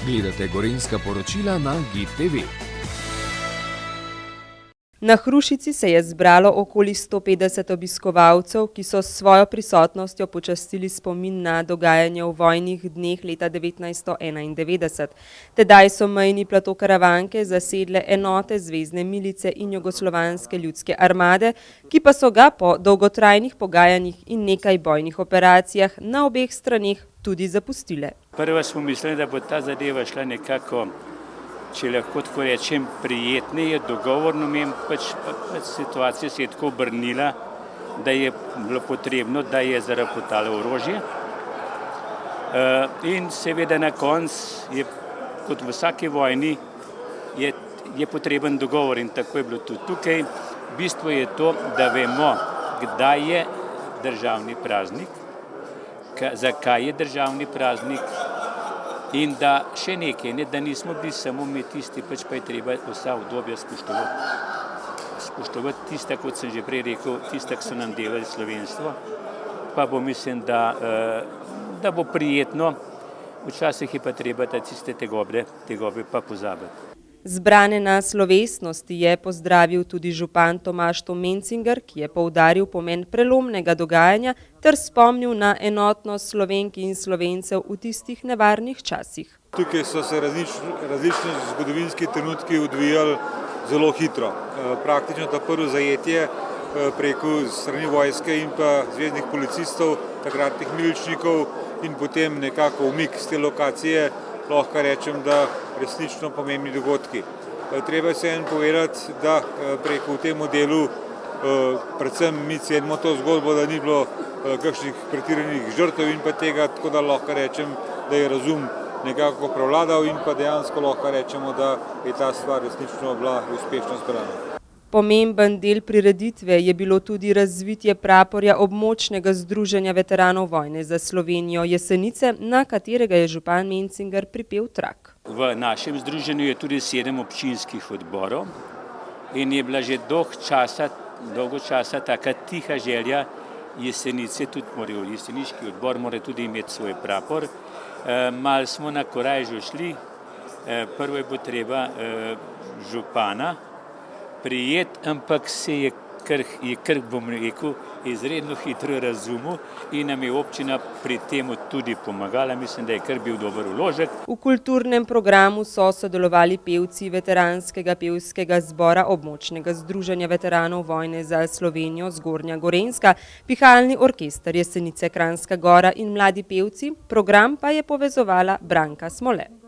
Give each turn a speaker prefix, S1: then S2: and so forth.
S1: Gledate Gorenjska poročila na GIP TV.
S2: Na Hrušici se je zbralo okoli 150 obiskovalcev, ki so s svojo prisotnostjo počastili spomin na dogajanje v vojnih dneh leta 1991. Tedaj so mejni plato Karavanke zasedle enote zvezne milice in jugoslovanske ljudske armade, ki pa so ga po dolgotrajnih pogajanjih in nekaj bojnih operacijah na obeh straneh tudi zapustile.
S3: Prvo smo mislili, da bo ta zadeva šla nekako, če lahko tako rečem, prijetneje, dogovorno, pač situacija se je tako obrnila, da je bilo potrebno, da je zarapotalo orožje. In seveda na koncu je, kot v vsaki vojni, je potreben dogovor in tako je bilo tudi tukaj. Bistvo je to, da vemo, kdaj je državni praznik, zakaj je državni praznik, in da še nekaj, da nismo bili samo mi tisti, pač pa je treba vsa obdobja spoštovati. Spoštovati tiste, kot sem že prej rekel, tiste, ki so nam delali slovenstvo, pa bo mislim, da bo prijetno, včasih je pa treba tiste tegobe pa pozabiti.
S2: Zbrane na slovesnosti je pozdravil tudi župan Tomaž Tomencinger, ki je poudaril pomen prelomnega dogajanja ter spomnil na enotnost Slovenk in Slovencev v tistih nevarnih časih.
S4: Tukaj so se različni zgodovinski trenutki odvijali zelo hitro. Praktično ta prvo zajetje preko strani vojske in pa zveznih policistov, takratnih miličnikov in potem nekako umik z te lokacije, lahko rečem, da resnično pomembni dogodki. Treba se en povedati, da preko v tem modelu predvsem mi cenimo to zgodbo, da ni bilo kakšnih pretiranih žrtev in pa tega, tako da lahko rečem, da je razum nekako prevladal in pa dejansko lahko rečemo, da je ta stvar resnično bila uspešno speljana.
S2: Pomemben del prireditve je bilo tudi razvitje praporja območnega združenja veteranov vojne za Slovenijo Jesenice, na katerega je župan Mencinger pripel trak.
S3: V našem združenju je tudi 7 občinskih odborov in je bila že dolgo časa taka tiha želja Jesenice, tudi jeseniški odbor mora tudi imeti svoj prapor. Malo smo na korajžu šli, prvo je bo treba župana prijeti, ampak se je kar, bom rekel, izredno hitro razumel in nam je občina pri temu tudi pomagala. Mislim, da je kar bil dober vložek.
S2: V kulturnem programu so sodelovali pevci veteranskega pevskega zbora območnega združenja veteranov vojne za Slovenijo Zgornja Gorenjska, pihalni orkester Jesenice Kranjska Gora in mladi pevci, program pa je povezovala Branka Smole.